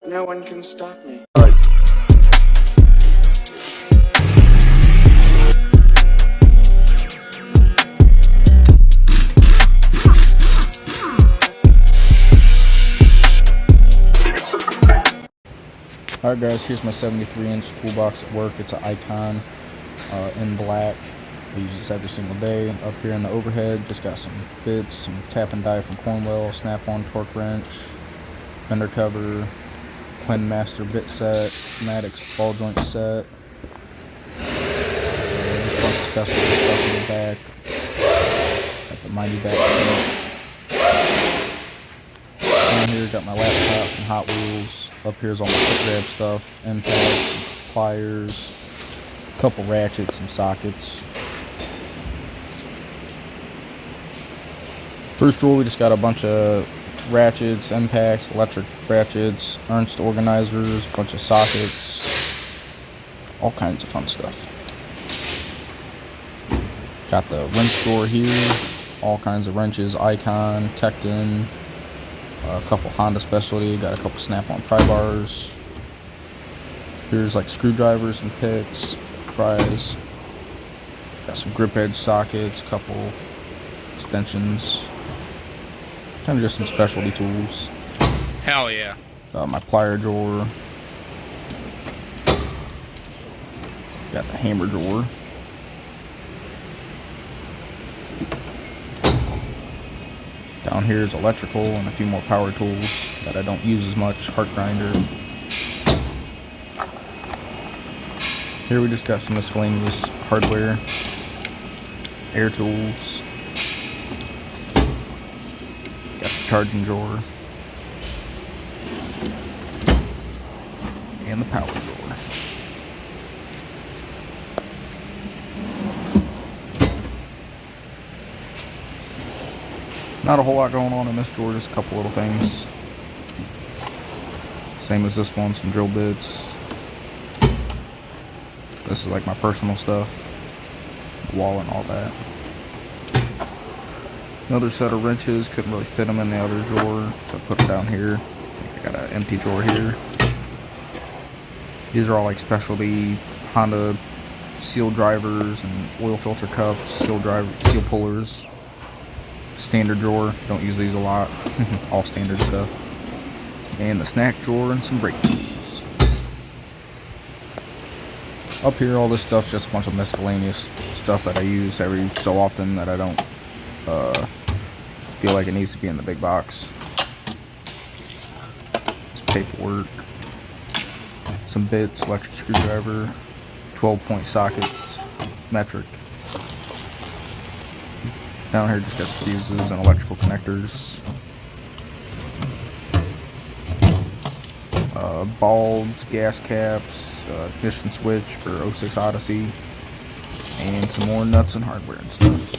No one can stop me. Alright guys, here's my 73-inch toolbox at work. It's an Icon in black. I use this every single day. Up here in the overhead, just got some bits, some tap and die from Cornwell, snap-on torque wrench, fender cover, Quinn Master bit set, Maddox ball joint set, just a bunch of special stuff in the back. Got the Mighty back seat. Down here, got my laptop and Hot Wheels. Up here's all my foot grab stuff, impacts, pliers, a couple ratchets, some sockets. First drawer, we just got a bunch of ratchets, impacts, electric ratchets, Ernst organizers, a bunch of sockets, all kinds of fun stuff. Got the wrench drawer here, all kinds of wrenches, Icon, Tekton, a couple Honda specialty, got a couple snap-on pry bars. Here's like screwdrivers and picks, pries. Got some grip edge sockets, couple extensions. Kind of just some specialty tools. Hell yeah. My plier drawer. Got the hammer drawer. Down here is electrical and a few more power tools that I don't use as much. Heart grinder. Here we just got some miscellaneous hardware. Air tools. Got the charging drawer. And the power drawer. Not a whole lot going on in this drawer, just a couple little things. Same as this one, some drill bits. This is like my personal stuff. Wall and all that. Another set of wrenches, couldn't really fit them in the other drawer, so I put them down here. I got an empty drawer here. These are all like specialty Honda seal drivers and oil filter cups, seal pullers. Standard drawer, don't use these a lot. All standard stuff. And the snack drawer and some brake tools. Up here, all this stuff's just a bunch of miscellaneous stuff that I use every so often that I don't feel like it needs to be in the big box. Some paperwork, some bits, electric screwdriver, 12-point sockets, metric. Down here just got some fuses and electrical connectors. Bulbs, gas caps, ignition switch for 06 Odyssey, and some more nuts and hardware and stuff.